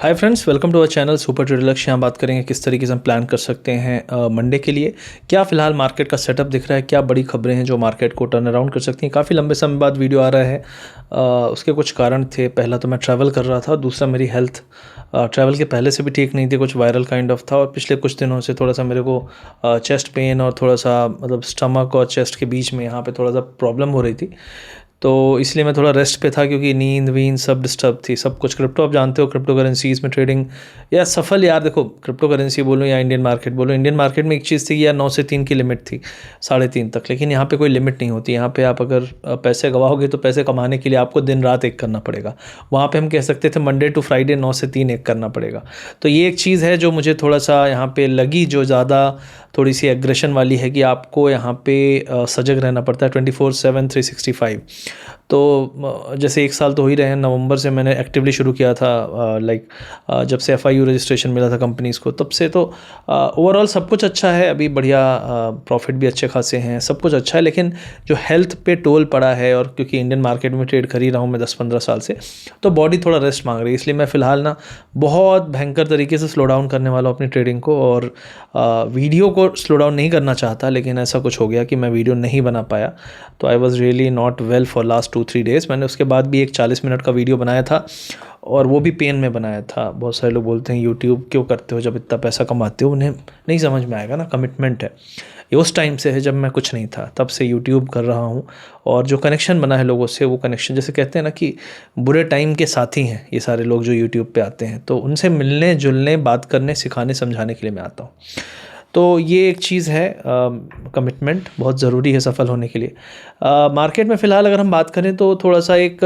Hi friends, welcome to our channel super trader Lakshya. यहाँ बात करेंगे किस तरीके से हम प्लान कर सकते हैं मंडे के लिए। क्या फ़िलहाल मार्केट का सेटअप दिख रहा है, क्या बड़ी खबरें हैं जो मार्केट को टर्न अराउंड कर सकती हैं। काफ़ी लंबे समय बाद वीडियो आ रहा है। उसके कुछ कारण थे। पहला तो मैं ट्रैवल कर रहा था, दूसरा मेरी हेल्थ ट्रैवल के पहले से भी ठीक नहीं थी, कुछ वायरल काइंड ऑफ था। और पिछले कुछ दिनों से थोड़ा सा मेरे को चेस्ट पेन और थोड़ा सा मतलब स्टमक और चेस्ट के बीच में यहाँ पे थोड़ा सा प्रॉब्लम हो रही थी। तो इसलिए मैं थोड़ा रेस्ट पे था, क्योंकि नींद वींद सब डिस्टर्ब थी, सब कुछ। क्रिप्टो आप जानते हो, क्रिप्टो करेंसीज़ में ट्रेडिंग या सफल, यार देखो क्रिप्टो करेंसी बोलो या इंडियन मार्केट बोलो, इंडियन मार्केट में एक चीज़ थी कि यार 9 से 3 की लिमिट थी, 3:30 तक। लेकिन यहाँ पे कोई लिमिट नहीं होती। यहाँ पे आप अगर पैसे गवाओगे तो पैसे कमाने के लिए आपको दिन रात एक करना पड़ेगा। वहाँ पे हम कह सकते थे मंडे टू फ्राइडे 9 से 3 एक करना पड़ेगा। तो ये एक चीज़ है जो मुझे थोड़ा सा यहाँ पे लगी, जो ज़्यादा थोड़ी सी एग्रेशन वाली है, कि आपको यहाँ पे सजग रहना पड़ता है 24/7 365। तो जैसे 1 साल तो हो ही रहे हैं, नवंबर से मैंने एक्टिवली शुरू किया था। जब से FIU रजिस्ट्रेशन मिला था कंपनीज़ को, तब से तो ओवरऑल सब कुछ अच्छा है। अभी बढ़िया प्रॉफिट भी अच्छे खासे हैं, सब कुछ अच्छा है। लेकिन जो हेल्थ पे टोल पड़ा है, और क्योंकि इंडियन मार्केट में ट्रेड कर ही रहा हूँ मैं 10-15 साल से, तो बॉडी थोड़ा रेस्ट मांग रही है। इसलिए मैं फ़िलहाल ना बहुत भयंकर तरीके से स्लो डाउन करने वाला हूँ अपनी ट्रेडिंग को, और वीडियो को स्लो डाउन नहीं करना चाहता। लेकिन ऐसा कुछ हो गया कि मैं वीडियो नहीं बना पाया। तो I was really not well for last 2-3 days. मैंने उसके बाद भी एक 40 मिनट का वीडियो बनाया था, और वो भी पेन में बनाया था। बहुत सारे लोग बोलते हैं यूट्यूब क्यों करते हो जब इतना पैसा कमाते हो। उन्हें नहीं समझ में आएगा ना, कमिटमेंट है ये। उस टाइम से है जब मैं कुछ नहीं था, तब से यूट्यूब कर रहा हूँ। और जो कनेक्शन बना है लोगों से, वो कनेक्शन, जैसे कहते हैं ना कि बुरे टाइम के साथी हैं ये सारे लोग जो यूट्यूब पे आते हैं, तो उनसे मिलने जुलने, बात करने, सिखाने, समझाने के लिए मैं आता हूँ। तो ये एक चीज़ है, कमिटमेंट बहुत ज़रूरी है सफल होने के लिए। मार्केट में फ़िलहाल अगर हम बात करें तो थोड़ा सा एक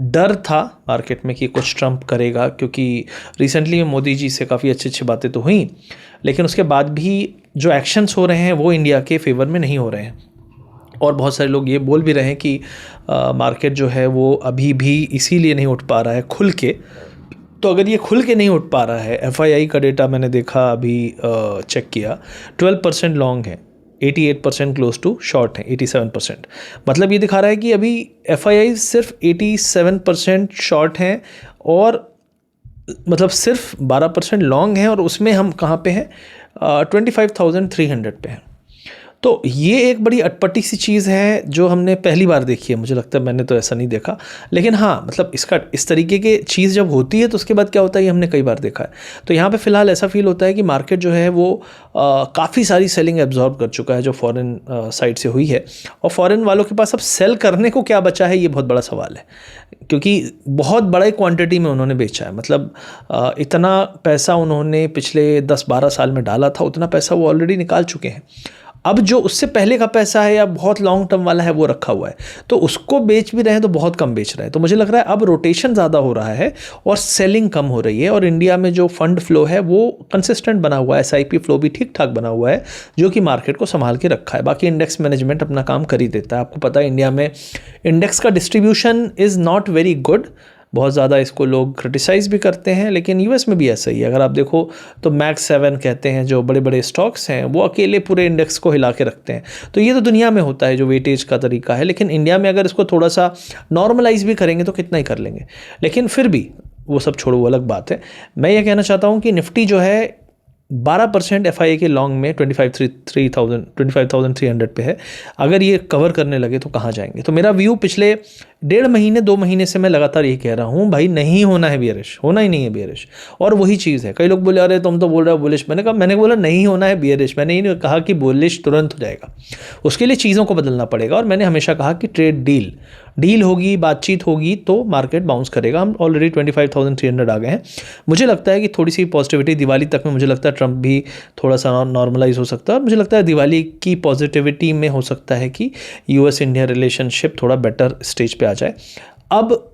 डर था मार्केट में कि कुछ ट्रम्प करेगा, क्योंकि रिसेंटली मोदी जी से काफ़ी अच्छी अच्छी बातें तो हुई, लेकिन उसके बाद भी जो एक्शंस हो रहे हैं वो इंडिया के फेवर में नहीं हो रहे हैं। और बहुत सारे लोग ये बोल भी रहे हैं कि मार्केट जो है वो अभी भी इसीलिए नहीं उठ पा रहा है खुल के। तो अगर ये खुल के नहीं उठ पा रहा है, FII का डेटा मैंने देखा अभी, चेक किया, 12% लॉन्ग है, 88% क्लोज टू शॉर्ट है, 87%। मतलब ये दिखा रहा है कि अभी FII सिर्फ 87% शॉर्ट हैं, और मतलब सिर्फ 12% लॉन्ग है, और उसमें हम कहाँ पे हैं, 25,300 पे हैं। तो ये एक बड़ी अटपटी सी चीज़ है जो हमने पहली बार देखी है। मुझे लगता है मैंने तो ऐसा नहीं देखा, लेकिन हाँ, मतलब इसका इस तरीके की चीज़ जब होती है तो उसके बाद क्या होता है ये हमने कई बार देखा है। तो यहाँ पे फ़िलहाल ऐसा फील होता है कि मार्केट जो है वो काफ़ी सारी सेलिंग एब्जॉर्ब कर चुका है जो फॉरेन साइड से हुई है। और फॉरेन वालों के पास अब सेल करने को क्या बचा है, ये बहुत बड़ा सवाल है, क्योंकि बहुत बड़े क्वांटिटी में उन्होंने बेचा है। मतलब इतना पैसा उन्होंने पिछले 10-12 साल में डाला था, उतना पैसा वो ऑलरेडी निकाल चुके हैं। अब जो उससे पहले का पैसा है या बहुत लॉन्ग टर्म वाला है वो रखा हुआ है, तो उसको बेच भी रहे हैं तो बहुत कम बेच रहे हैं। तो मुझे लग रहा है अब रोटेशन ज़्यादा हो रहा है और सेलिंग कम हो रही है, और इंडिया में जो फंड फ्लो है वो कंसिस्टेंट बना हुआ है, SIP फ्लो भी ठीक ठाक बना हुआ है, जो कि मार्केट को संभाल के रखा है। बाकी इंडेक्स मैनेजमेंट अपना काम कर ही देता है। आपको पता है इंडिया में इंडेक्स का distribution is not very good, बहुत ज़्यादा इसको लोग क्रिटिसाइज़ भी करते हैं। लेकिन US में भी ऐसा ही है। अगर आप देखो तो मैक्स 7 कहते हैं, जो बड़े बड़े स्टॉक्स हैं वो अकेले पूरे इंडेक्स को हिला के रखते हैं। तो ये तो दुनिया में होता है, जो वेटेज का तरीका है। लेकिन इंडिया में अगर इसको थोड़ा सा नॉर्मलाइज भी करेंगे तो कितना ही कर लेंगे। लेकिन फिर भी वो सब छोड़ो, वो अलग बात है। मैं ये कहना चाहता हूँ कि निफ्टी जो है 12% FII के लॉन्ग में 25,300 पे है। अगर ये कवर करने लगे तो कहाँ जाएंगे। तो मेरा व्यू पिछले 1.5 महीने 2 महीने से मैं लगातार ये कह रहा हूँ, भाई नहीं होना है बियरिश, होना ही नहीं है बियरिश। और वही चीज़ है, कई लोग बोले अरे तुम तो बोल रहे हो बुलिश। मैंने बोला नहीं होना है बियरिश। मैंने ये नहीं कहा कि बुलिश तुरंत हो जाएगा, उसके लिए चीज़ों को बदलना पड़ेगा। और मैंने हमेशा कहा कि ट्रेड डील होगी, बातचीत होगी तो मार्केट बाउंस करेगा। हम ऑलरेडी 25,300 आ गए हैं। मुझे लगता है कि थोड़ी सी पॉजिटिविटी दिवाली तक में, मुझे लगता है ट्रम्प भी थोड़ा सा नॉर्मलाइज हो सकता है। और मुझे लगता है दिवाली की पॉजिटिविटी में हो सकता है कि US इंडिया रिलेशनशिप थोड़ा बेटर स्टेज पे आ जाए। अब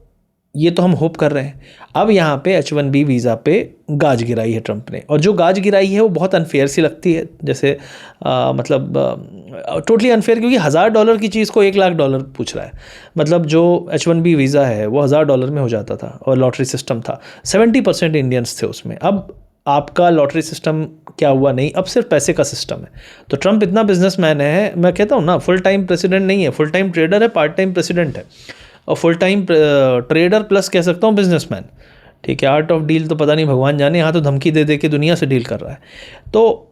ये तो हम होप कर रहे हैं। अब यहाँ पे H1B वीज़ा पे गाज गिराई है ट्रंप ने, और जो गाज गिराई है वो बहुत अनफेयर सी लगती है। जैसे टोटली अनफेयर, क्योंकि $1,000 की चीज़ को $1,00,000 पूछ रहा है। मतलब जो H1B वीज़ा है वो $1,000 में हो जाता था, और लॉटरी सिस्टम था, 70% इंडियंस थे उसमें। अब आपका लॉटरी सिस्टम क्या हुआ, नहीं, अब सिर्फ पैसे का सिस्टम है। तो ट्रंप इतना बिजनेसमैन है, मैं कहता हूँ ना, फुल टाइम प्रेसिडेंट नहीं है, फुल टाइम ट्रेडर है, पार्ट टाइम प्रेसिडेंट है, और फुल टाइम ट्रेडर प्लस कह सकता हूँ बिजनेसमैन। ठीक है, आर्ट ऑफ डील तो पता नहीं भगवान जाने, यहाँ तो धमकी दे दे के दुनिया से डील कर रहा है। तो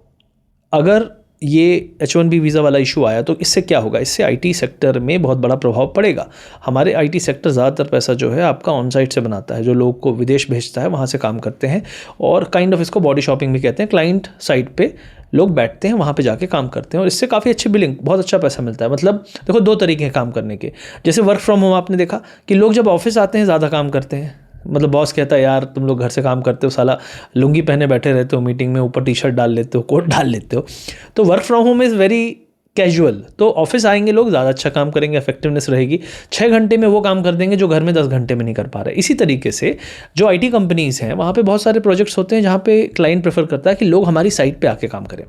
अगर ये H1B वीज़ा वाला इशू आया तो इससे क्या होगा, इससे आईटी सेक्टर में बहुत बड़ा प्रभाव पड़ेगा। हमारे आईटी सेक्टर ज़्यादातर पैसा जो है आपका ऑन साइट से बनाता है, जो लोग को विदेश भेजता है वहाँ से काम करते हैं, और काइंड ऑफ इसको बॉडी शॉपिंग भी कहते हैं। क्लाइंट साइट पे लोग बैठते हैं, वहाँ पे जाके काम करते हैं, और इससे काफ़ी अच्छी बिलिंग, बहुत अच्छा पैसा मिलता है। मतलब देखो, दो तरीके हैं काम करने के। जैसे वर्क फ्रॉम होम आपने देखा कि लोग जब ऑफिस आते हैं ज़्यादा काम करते हैं, मतलब बॉस कहता है यार तुम लोग घर से काम करते हो, साला लुंगी पहने बैठे रहते हो मीटिंग में, ऊपर टी शर्ट डाल लेते हो, कोट डाल लेते हो। तो work from home is very casual. तो ऑफिस आएंगे लोग, ज़्यादा अच्छा काम करेंगे, इफेक्टिवनेस रहेगी, 6 घंटे में वो काम कर देंगे जो घर में 10 घंटे में नहीं कर पा रहे। इसी तरीके से जो आईटी कंपनीज़ हैं वहाँ पे बहुत सारे प्रोजेक्ट्स होते हैं जहाँ पे क्लाइंट प्रेफर करता है कि लोग हमारी साइट पे आके काम करें,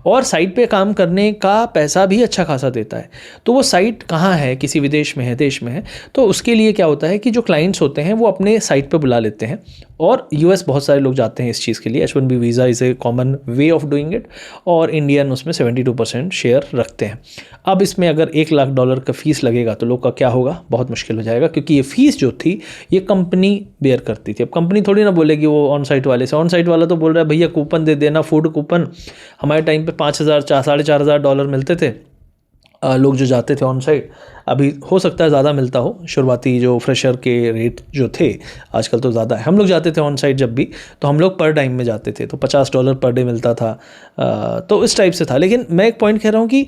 और साइट पे काम करने का पैसा भी अच्छा खासा देता है। तो वो साइट कहाँ है, किसी विदेश में है, देश में है, तो उसके लिए क्या होता है कि जो क्लाइंट्स होते हैं वो अपने साइट पे बुला लेते हैं, और यूएस बहुत सारे लोग जाते हैं इस चीज़ के लिए। H1B visa is a common way of doing it, और इंडियन उसमें 72% शेयर रखते हैं। अब इसमें अगर $1 लाख का फ़ीस लगेगा तो लोग का क्या होगा, बहुत मुश्किल हो जाएगा, क्योंकि ये फ़ीस जो थी ये कंपनी बेयर करती थी। अब कंपनी थोड़ी ना बोलेगी वो ऑन साइट वाले से, ऑन साइट वाला तो बोल रहा है भैया कूपन दे देना, फूड कूपन। हमारे टाइम पे $5,000-4,500 मिलते थे, लोग जो जाते थे ऑन साइट। अभी हो सकता है ज़्यादा मिलता हो, शुरुआती जो फ्रेशर के रेट जो थे, आजकल तो ज़्यादा है। हम लोग जाते थे ऑन साइट जब भी, तो हम लोग पर टाइम में जाते थे, तो $50 पर डे मिलता था। तो इस टाइप से था। लेकिन मैं एक पॉइंट कह रहा हूँ कि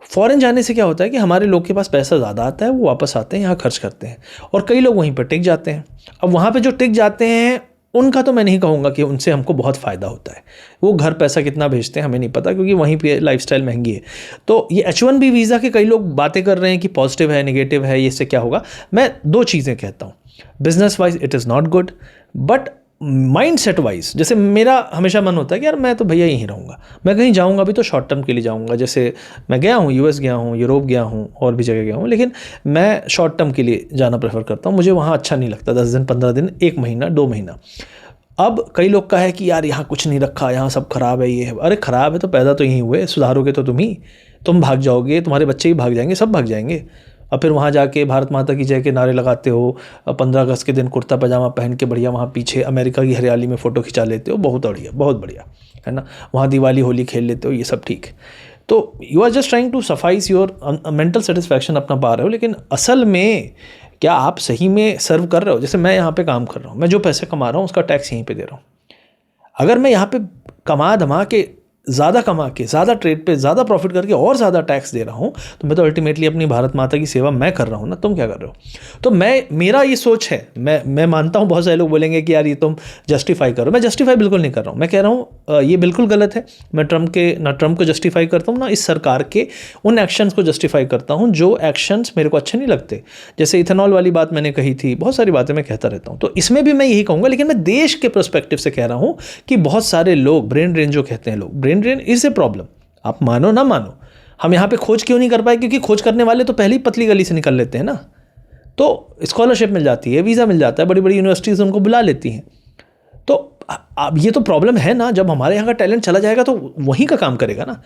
फ़ॉरेन जाने से क्या होता है कि हमारे लोग के पास पैसा ज़्यादा आता है, वो वापस आते हैं, यहाँ खर्च करते हैं, और कई लोग वहीं पर टिक जाते हैं। अब वहाँ पे जो टिक जाते हैं उनका तो मैं नहीं कहूँगा कि उनसे हमको बहुत फ़ायदा होता है। वो घर पैसा कितना भेजते हैं हमें नहीं पता, क्योंकि वहीं पे लाइफस्टाइल महंगी है। तो ये H1B वीज़ा के कई लोग बातें कर रहे हैं कि पॉजिटिव है, नेगेटिव है, इससे क्या होगा। मैं दो चीज़ें कहता हूँ, business wise it is not good, but mind set wise, जैसे मेरा हमेशा मन होता है कि यार मैं तो भैया यहीं रहूँगा, मैं कहीं जाऊँगा भी तो शॉर्ट टर्म के लिए जाऊँगा। जैसे मैं गया हूँ, यूएस गया हूँ, यूरोप गया हूँ, और भी जगह गया हूँ, लेकिन मैं शॉर्ट टर्म के लिए जाना प्रेफर करता हूँ। मुझे वहाँ अच्छा नहीं लगता 10 दिन, 15 दिन, 1 महीना, 2 महीना। अब कई लोग का है कि यार यहाँ कुछ नहीं रखा, यहाँ सब खराब है, ये है। अरे खराब है तो पैदा तो यहीं हुए, सुधारोगे तो तुम भाग जाओगे, तुम्हारे बच्चे ही भाग जाएंगे, सब भाग जाएंगे। अब फिर वहाँ जाके भारत माता की जय के नारे लगाते हो, 15 अगस्त के दिन कुर्ता पजामा पहन के बढ़िया वहाँ पीछे अमेरिका की हरियाली में फ़ोटो खिंचा लेते हो, बहुत बढ़िया, बहुत बढ़िया, है ना। वहाँ दिवाली होली खेल लेते हो, ये सब ठीक। तो you are just trying to suffice your mental satisfaction अपना पा रहे हो, लेकिन असल में क्या आप सही में सर्व कर रहे हो। जैसे मैं यहाँ पे काम कर रहा हूँ, मैं जो पैसे कमा रहा हूँ उसका टैक्स यहीं पे दे रहा हूँ। अगर मैं यहाँ पे कमा धमा के ज़्यादा कमा के, ज़्यादा ट्रेड पे ज़्यादा प्रॉफिट करके और ज़्यादा टैक्स दे रहा हूँ, तो मैं तो अल्टीमेटली अपनी भारत माता की सेवा मैं कर रहा हूँ ना, तुम क्या कर रहे हो। तो मेरा ये सोच है, मैं मानता हूँ बहुत सारे लोग बोलेंगे कि यार ये तुम जस्टिफाई करो, मैं जस्टिफाई बिल्कुल नहीं कर रहा हूँ। मैं कह रहा हूँ ये बिल्कुल गलत है। मैं ट्रम्प को जस्टिफाई करता हूँ, ना इस सरकार के उन एक्शंस को जस्टिफाई करता हूँ जो एक्शंस मेरे को अच्छे नहीं लगते। जैसे इथेनॉल वाली बात मैंने कही थी, बहुत सारी बातें मैं कहता रहता हूँ, तो इसमें भी मैं यही कहूँगा। लेकिन मैं देश के पर्सपेक्टिव से कह रहा हूँ कि बहुत सारे लोग ब्रेन ड्रेन जो कहते हैं लोग, brain drain is a problem. आप मानो ना मानो, हम यहाँ पे खोज क्यों नहीं कर पाए, क्योंकि खोज करने वाले तो पहले ही पतली गली से निकल लेते हैं ना। तो स्कॉलरशिप मिल जाती है, वीज़ा मिल जाता है, बड़ी बड़ी यूनिवर्सिटीज़ उनको बुला लेती हैं। तो अब ये तो प्रॉब्लम है ना, जब हमारे यहाँ का टैलेंट चला जाएगा तो वहीं का काम करेगा ना।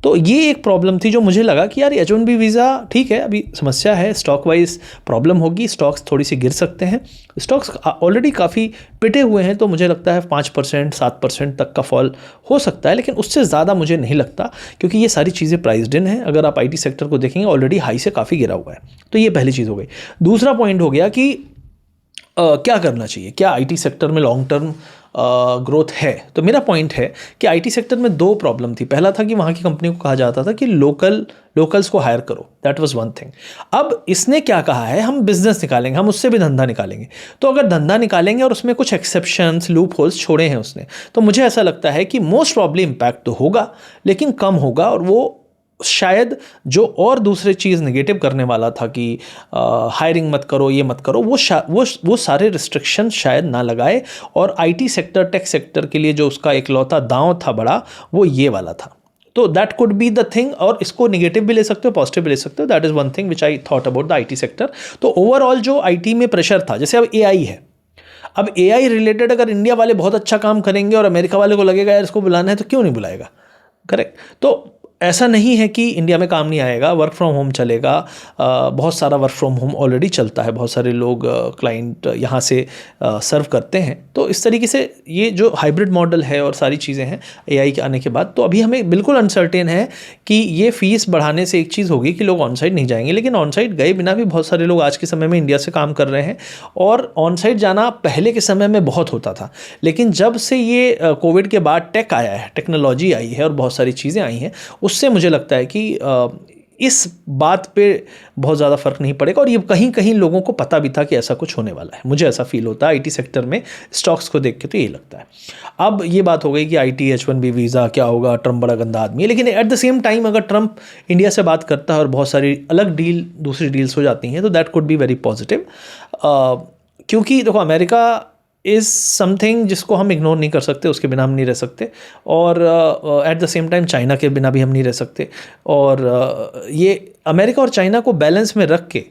तो ये एक प्रॉब्लम थी जो मुझे लगा कि यार H1B वीज़ा ठीक है, अभी समस्या है, स्टॉक वाइज प्रॉब्लम होगी, स्टॉक्स थोड़ी सी गिर सकते हैं। स्टॉक्स ऑलरेडी काफ़ी पिटे हुए हैं, तो मुझे लगता है 5% 7% तक का फॉल हो सकता है, लेकिन उससे ज़्यादा मुझे नहीं लगता, क्योंकि ये सारी चीज़ें प्राइस्ड इन है। अगर आप IT सेक्टर को देखेंगे ऑलरेडी हाई से काफ़ी गिरा हुआ है। तो ये पहली चीज़ हो गई। दूसरा पॉइंट हो गया कि क्या करना चाहिए, क्या IT सेक्टर में लॉन्ग टर्म ग्रोथ है। तो मेरा पॉइंट है कि IT सेक्टर में दो प्रॉब्लम थी। पहला था कि वहाँ की कंपनी को कहा जाता था कि लोकल्स को हायर करो, दैट वाज वन थिंग। अब इसने क्या कहा है, हम बिजनेस निकालेंगे, हम उससे भी धंधा निकालेंगे। तो अगर धंधा निकालेंगे और उसमें कुछ एक्सेप्शंस, लूप होल्स छोड़े हैं उसने, तो मुझे ऐसा लगता है कि मोस्ट प्रॉब्ली इम्पैक्ट तो होगा, लेकिन कम होगा। और वो शायद जो और दूसरे चीज़ नेगेटिव करने वाला था कि हायरिंग मत करो, ये मत करो, वो सारे रिस्ट्रिक्शन शायद ना लगाए। और IT सेक्टर, टेक सेक्टर के लिए जो उसका इकलौता दांव था बड़ा, वो ये वाला था। तो that could be the thing, और इसको नेगेटिव भी ले सकते हो, पॉजिटिव भी ले सकते हो। That is one thing which I thought about the IT sector. तो ओवरऑल जो IT में प्रेशर था, जैसे अब AI है, अब AI रिलेटेड अगर इंडिया वाले बहुत अच्छा काम करेंगे और अमेरिका वाले को लगेगा यार इसको बुलाना है, तो क्यों नहीं बुलाएगा, करेक्ट। तो ऐसा नहीं है कि इंडिया में काम नहीं आएगा, वर्क फ्रॉम होम चलेगा। बहुत सारा वर्क फ्रॉम होम ऑलरेडी चलता है, बहुत सारे लोग क्लाइंट यहाँ से सर्व करते हैं। तो इस तरीके से ये जो हाइब्रिड मॉडल है और सारी चीज़ें हैं एआई के आने के बाद, तो अभी हमें बिल्कुल अनसर्टेन है कि ये फीस बढ़ाने से एक चीज़ होगी कि लोग ऑन साइट नहीं जाएंगे, लेकिन ऑन साइट गए बिना भी बहुत सारे लोग आज के समय में इंडिया से काम कर रहे हैं। और ऑन साइट जाना पहले के समय में बहुत होता था, लेकिन जब से ये कोविड के बाद टेक आया है, टेक्नोलॉजी आई है और बहुत सारी चीज़ें आई हैं, उससे मुझे लगता है कि इस बात पे बहुत ज़्यादा फ़र्क नहीं पड़ेगा। और ये कहीं कहीं लोगों को पता भी था कि ऐसा कुछ होने वाला है, मुझे ऐसा फील होता है आईटी सेक्टर में स्टॉक्स को देख के, तो यही लगता है। अब ये बात हो गई कि आईटी H1B वीज़ा क्या होगा, ट्रम्प बड़ा गंदा आदमी है, लेकिन एट द सेम टाइम अगर ट्रम्प इंडिया से बात करता है और बहुत सारी अलग डील, दूसरी डील्स हो जाती हैं, तो that could be very positive. क्योंकि देखो, अमेरिका इज़ समथिंग जिसको हम इग्नोर नहीं कर सकते, उसके बिना हम नहीं रह सकते। और at the same time China के बिना भी हम नहीं रह सकते। और ये अमेरिका और चाइना को बैलेंस में रख के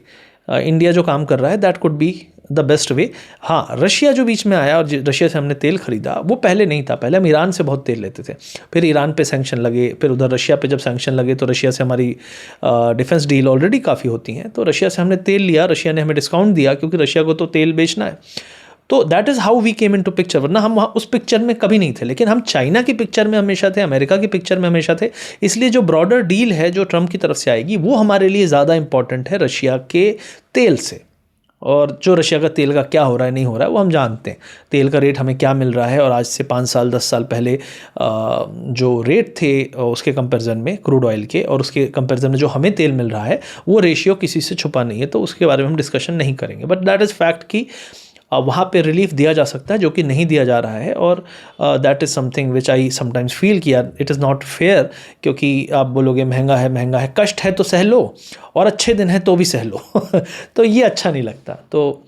इंडिया जो काम कर रहा है, that could be the best way. हाँ, रशिया जो बीच में आया और रशिया से हमने तेल खरीदा, वो पहले नहीं था। पहले हम ईरान से बहुत तेल लेते थे, फिर ईरान पे सैंक्शन लगे, फिर उधर रशिया पे जब सैंक्शन लगे तो रशिया से हमारी डिफेंस डील ऑलरेडी काफ़ी होती हैं, तो रशिया से हमने तेल लिया, रशिया ने हमें डिस्काउंट दिया क्योंकि रशिया को तो तेल बेचना है। तो that is how we came in to picture, वरना हम वहाँ उस पिक्चर में कभी नहीं थे। लेकिन हम चाइना की पिक्चर में हमेशा थे, अमेरिका की पिक्चर में हमेशा थे। इसलिए जो ब्रॉडर डील है जो ट्रम्प की तरफ से आएगी, वो हमारे लिए ज़्यादा इंपॉर्टेंट है रशिया के तेल से। और जो रशिया का तेल का क्या हो रहा है, नहीं हो रहा है, वो हम जानते हैं। तेल का रेट हमें क्या मिल रहा है, और आज से 5 साल 10 साल पहले जो रेट थे उसके कंपैरिजन में, क्रूड ऑयल के और उसके कंपैरिजन में जो हमें तेल मिल रहा है, वो रेशियो किसी से छुपा नहीं है। तो उसके बारे में हम डिस्कशन नहीं करेंगे, बट दैट इज़ फैक्ट कि वहाँ पे रिलीफ दिया जा सकता है, जो कि नहीं दिया जा रहा है। और that is something which I sometimes feel कि यार इट इज़ नॉट फेयर, क्योंकि आप बोलोगे महंगा है, कष्ट है तो सह लो, और अच्छे दिन है तो भी सह लो तो ये अच्छा नहीं लगता। तो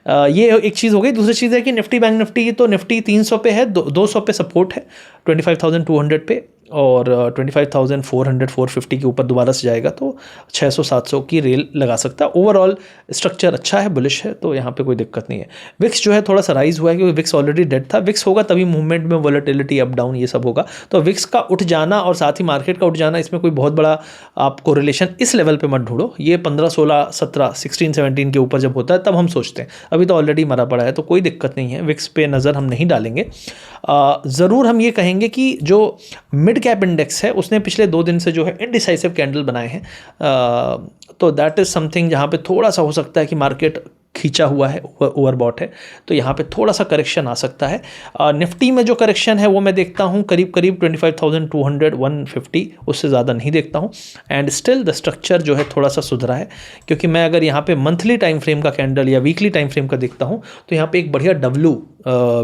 ये एक चीज़ हो गई। दूसरी चीज़ है कि निफ्टी, बैंक निफ्टी, तो निफ्टी 300 पे है, 200 पे सपोर्ट है, 25,200 पे, और 25,400 450 के ऊपर दोबारा से जाएगा तो 600-700 की रेल लगा सकता है। ओवरऑल स्ट्रक्चर अच्छा है, बुलिश है, तो यहाँ पे कोई दिक्कत नहीं है। विक्स जो है थोड़ा सा राइज हुआ है, क्योंकि विक्स ऑलरेडी डेड था। विक्स होगा तभी मूवमेंट में वॉलेटिलिटी अप डाउन ये सब होगा। तो विक्स का उठ जाना और साथ ही मार्केट का उठ जाना, इसमें कोई बहुत बड़ा आप कोरिलेशन इस लेवल पे मत ढूंढो। ये 15, 16, 17, 16, 17 के ऊपर जब होता है तब हम सोचते हैं, अभी तो ऑलरेडी मरा पड़ा है, तो कोई दिक्कत नहीं है। विक्स पे नज़र हम नहीं डालेंगे। ज़रूर हम ये कहेंगे कि जो मिड कैप इंडेक्स है, उसने पिछले 2 दिन से जो है इनडिसाइसिव कैंडल बनाए हैं, तो दैट इज़ समथिंग जहाँ पे थोड़ा सा हो सकता है कि मार्केट खींचा हुआ है, ओवरबॉट है, तो यहाँ पे थोड़ा सा करेक्शन आ सकता है। निफ्टी में जो करेक्शन है वो मैं देखता हूँ करीब 25,200 150, उससे ज़्यादा नहीं देखता हूँ। एंड स्टिल द स्ट्रक्चर जो है थोड़ा सा सुधरा है, क्योंकि मैं अगर यहाँ पे मंथली टाइम फ्रेम का कैंडल या वीकली टाइम फ्रेम का देखता हूँ, तो यहाँ पे एक बढ़िया डब्लू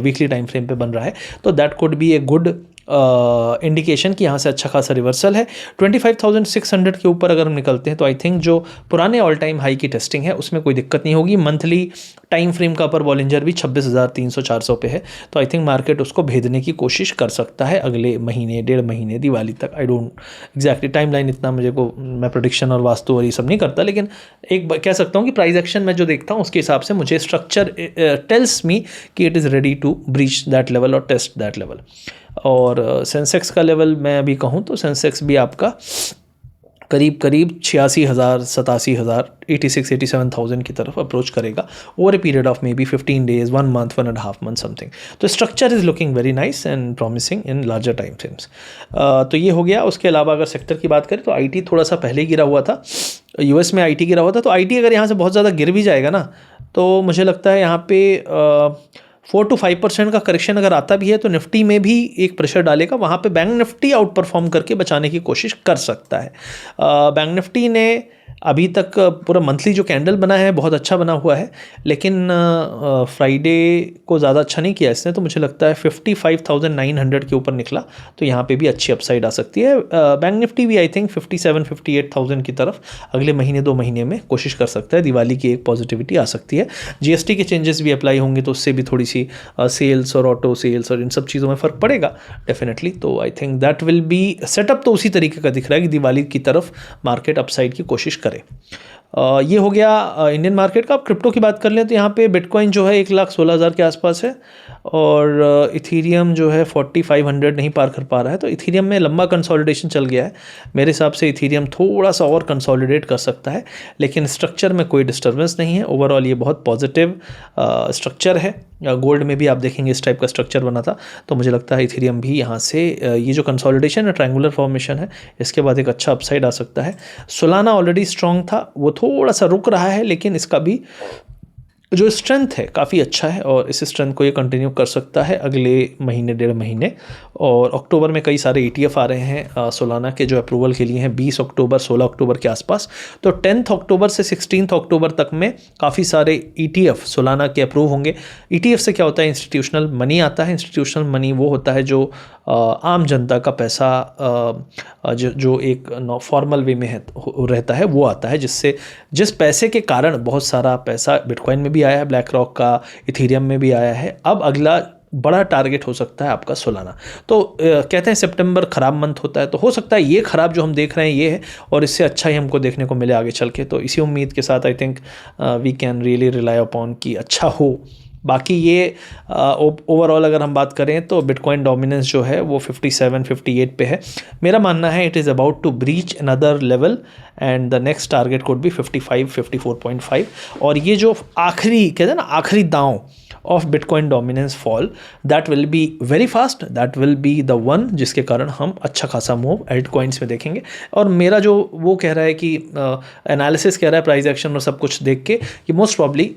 वीकली टाइम फ्रेम पे बन रहा है, तो that could be a good indication कि यहाँ से अच्छा खासा रिवर्सल है। 25,600 के ऊपर अगर हम निकलते हैं तो आई थिंक जो पुराने ऑल टाइम हाई की टेस्टिंग है उसमें कोई दिक्कत नहीं होगी। मंथली टाइम फ्रेम का अपर बॉलिंजर भी 26,300-400 पे है, तो आई थिंक मार्केट उसको भेदने की कोशिश कर सकता है अगले महीने, 1.5 महीने, दिवाली तक। I don't exactly time line इतना मुझे को, मैं प्रोडिक्शन और वास्तु और ये सब नहीं करता, लेकिन एक कह सकता हूँ कि प्राइस एक्शन में जो देखता हूँ उसके हिसाब से मुझे स्ट्रक्चर टेल्स मी कि it is ready to breach that level और टेस्ट दैट लेवल। और सेंसेक्स का लेवल मैं अभी कहूँ तो सेंसेक्स भी आपका करीब 86,000 87,000 86,000-87,000 की तरफ अप्रोच करेगा over a period of maybe 15 days 1 month 1.5 month something. तो structure is looking very nice and promising in larger time frames. तो ये हो गया। उसके अलावा अगर सेक्टर की बात करें तो आईटी थोड़ा सा पहले गिरा हुआ था, यूएस में आईटी गिरा हुआ था, तो आईटी अगर यहाँ से बहुत ज़्यादा गिर भी जाएगा ना, तो मुझे लगता है यहाँ पे 4 to 5% का करेक्शन अगर आता भी है तो निफ्टी में भी एक प्रेशर डालेगा। वहाँ पे बैंक निफ्टी आउट परफॉर्म करके बचाने की कोशिश कर सकता है। बैंक निफ्टी ने अभी तक पूरा मंथली जो कैंडल बना है बहुत अच्छा बना हुआ है, लेकिन फ्राइडे को ज़्यादा अच्छा नहीं किया इसने, तो मुझे लगता है 55,900 के ऊपर निकला, तो यहाँ पे भी अच्छी अपसाइड आ सकती है। बैंक निफ्टी भी आई थिंक 57,58,000 की तरफ अगले महीने 2 महीने में कोशिश कर सकता है। दिवाली की एक पॉजिटिविटी आ सकती है। जीएसटी के चेंजेस भी अप्लाई होंगे तो उससे भी थोड़ी सी सेल्स और ऑटो सेल्स और इन सब चीज़ों में फ़र्क पड़ेगा डेफिनेटली। तो I think that will be set up तो उसी तरीके का दिख रहा है कि दिवाली की तरफ मार्केट अपसाइड की कोशिश करे। ये हो गया इंडियन मार्केट का। अब क्रिप्टो की बात कर लें तो यहाँ पे बिटकॉइन जो है 1,16,000 के आसपास है और इथीरियम जो है 4,500 नहीं पार कर पा रहा है। तो इथीरियम में लंबा कंसोलिडेशन चल गया है। मेरे हिसाब से इथीरियम थोड़ा सा और कंसोलिडेट कर सकता है, लेकिन स्ट्रक्चर में कोई डिस्टर्बेंस नहीं है। ओवरऑल ये बहुत पॉजिटिव स्ट्रक्चर है। गोल्ड में भी आप देखेंगे इस टाइप का स्ट्रक्चर बना था, तो मुझे लगता है इथीरियम भी यहाँ से ये जो कंसोलिडेशन है, ट्रायंगुलर फॉर्मेशन है, इसके बाद एक अच्छा अपसाइड आ सकता है। सोलाना ऑलरेडी स्ट्रॉन्ग था, वो थोड़ा सा रुक रहा है, लेकिन इसका भी जो स्ट्रेंथ है काफ़ी अच्छा है और इस स्ट्रेंथ को ये कंटिन्यू कर सकता है अगले महीने 1.5 महीने। और अक्टूबर में कई सारे ETF आ रहे हैं सोलाना के, जो अप्रूवल के लिए हैं 20 अक्टूबर 16 अक्टूबर के आसपास। तो 10 अक्टूबर से 16 अक्टूबर तक में काफ़ी सारे ETF सोलाना के अप्रूव होंगे। ETF से क्या होता है, इंस्टीट्यूशनल मनी आता है। इंस्टीट्यूशनल मनी वो होता है जो आम जनता का पैसा जो एक फॉर्मल वे में है रहता है, वो आता है, जिस पैसे के कारण बहुत सारा पैसा बिटकॉइन में भी आया है, ब्लैक रॉक का, इथीरियम में भी आया है। अब अगला बड़ा टारगेट हो सकता है आपका सोलाना। तो कहते हैं सितंबर खराब मंथ होता है, तो हो सकता है ये खराब जो हम देख रहे हैं ये है और इससे अच्छा ही हमको देखने को मिले आगे चल के। तो इसी उम्मीद के साथ I think we can really rely upon कि अच्छा हो। बाकी ये ओवरऑल अगर हम बात करें तो बिटकॉइन डोमिनेंस जो है वो 57-58 पे है। मेरा मानना है it is about to breach another level and the next target could be 55-54.5। और ये जो आखिरी कहते हैं ना, आखिरी दांव of bitcoin dominance fall, that will be very fast, that will be the one जिसके कारण हम अच्छा खासा मूव एल्ट कॉइन्स में देखेंगे। और मेरा जो वो कह रहा है कि एनालिसिस कह रहा है प्राइस एक्शन और सब कुछ देख के कि मोस्ट प्रॉब्ली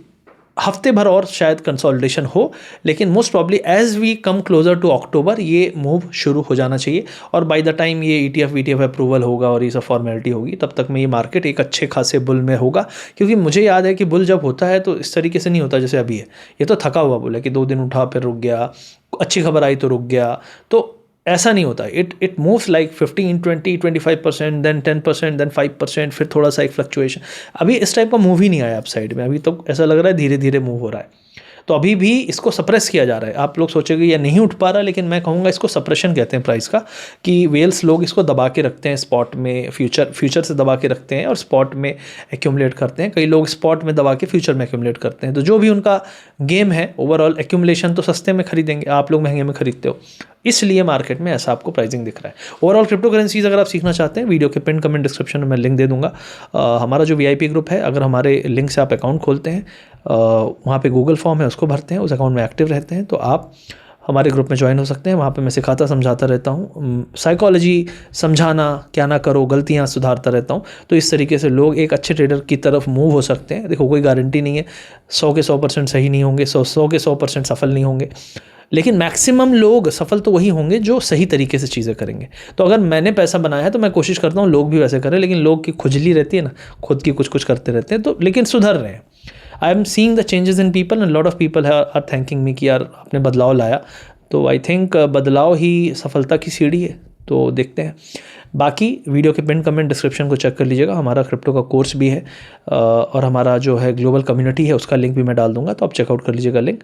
हफ्ते भर और शायद कंसोलिडेशन हो, लेकिन most probably as we come closer to October ये मूव शुरू हो जाना चाहिए। और बाय द टाइम ये ETF अप्रूवल होगा और ये सब फॉर्मेलिटी होगी, तब तक में ये मार्केट एक अच्छे खासे बुल में होगा। क्योंकि मुझे याद है कि बुल जब होता है तो इस तरीके से नहीं होता जैसे अभी है। ये तो थका हुआ बुल है कि 2 दिन उठा फिर रुक गया, अच्छी खबर आई तो रुक गया। तो ऐसा नहीं होता। It moves like 15, 20, 25%, then 10%, then 5%, फिर थोड़ा सा एक फ्लक्चुएशन। अभी इस टाइप का मूव ही नहीं आया अप साइड में। अभी तो ऐसा लग रहा है धीरे धीरे मूव हो रहा है। तो अभी भी इसको सप्रेस किया जा रहा है। आप लोग सोचेंगे ये नहीं उठ पा रहा, लेकिन मैं कहूँगा इसको सप्रेशन कहते हैं प्राइस का, कि वेल्स लोग इसको दबा के रखते हैं स्पॉट में, फ्यूचर से दबा के रखते हैं और स्पॉट में एक्यूमुलेट करते हैं। कई लोग स्पॉट में दबा के फ्यूचर में एक्यूमुलेट करते हैं। तो जो भी उनका गेम है ओवरऑल, एक्यूमुलेशन तो सस्ते में खरीदेंगे, आप लोग महंगे में खरीदते हो, इसलिए मार्केट में ऐसा आपको प्राइसिंग दिख रहा है। ओवरऑल क्रिप्टो करेंसीज अगर आप सीखना चाहते हैं, वीडियो के पिन कमेंट डिस्क्रिप्शन में मैं लिंक दे दूंगा। हमारा जो VIP ग्रुप है, अगर हमारे लिंक से आप अकाउंट खोलते हैं, वहाँ पे गूगल फॉर्म है उसको भरते हैं, उस अकाउंट में एक्टिव रहते हैं, तो आप हमारे ग्रुप में ज्वाइन हो सकते हैं। वहाँ पे मैं सिखाता समझाता रहता हूँ, साइकोलॉजी समझाना, क्या ना करो, गलतियाँ सुधारता रहता हूँ। तो इस तरीके से लोग एक अच्छे ट्रेडर की तरफ मूव हो सकते हैं। देखो कोई गारंटी नहीं है, 100 के 100% सही नहीं होंगे, 100 के 100% सफल नहीं होंगे, लेकिन मैक्सिमम लोग सफल तो वही होंगे जो सही तरीके से चीज़ें करेंगे। तो अगर मैंने पैसा बनाया है तो मैं कोशिश करता हूँ लोग भी वैसे करें, लेकिन लोग की खुजली रहती है ना, खुद की कुछ करते रहते हैं, तो लेकिन सुधर रहे हैं। I am seeing the changes in people and lot of people are thanking me कि यार आपने बदलाव लाया। तो आई थिंक बदलाव ही सफलता की सीढ़ी है। तो देखते हैं। बाकी वीडियो के पिन कमेंट डिस्क्रिप्शन को चेक कर लीजिएगा, हमारा क्रिप्टो का कोर्स भी है और हमारा जो है ग्लोबल कम्युनिटी है उसका लिंक भी मैं डाल दूंगा, तो आप चेकआउट कर लीजिएगा। लिंक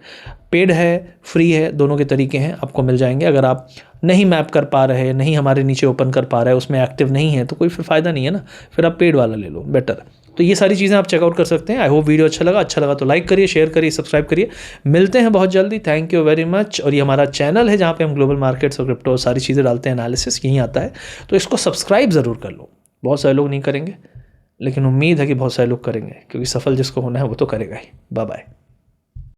पेड है, फ्री है, दोनों के तरीके हैं, आपको मिल जाएंगे। अगर आप नहीं मैप कर पा रहे, नहीं हमारे नीचे ओपन कर पा रहे, उसमें एक्टिव नहीं है, तो कोई फिर फ़ायदा नहीं है ना, फिर आप पेड वाला ले लो, बेटर। तो ये सारी चीज़ें आप चेकआउट कर सकते हैं। आई होप वीडियो अच्छा लगा तो लाइक करिए, शेयर करिए, सब्सक्राइब करिए। मिलते हैं बहुत जल्दी, थैंक यू वेरी मच। और ये हमारा चैनल है जहाँ पे हम ग्लोबल मार्केट्स और क्रिप्टो सारी चीज़ें डालते हैं, एनालिसिस यहीं आता है, तो इसको सब्सक्राइब ज़रूर कर लो। बहुत सारे लोग नहीं करेंगे, लेकिन उम्मीद है कि बहुत सारे लोग करेंगे, क्योंकि सफल जिसको होना है वो तो करेगा ही। Bye bye.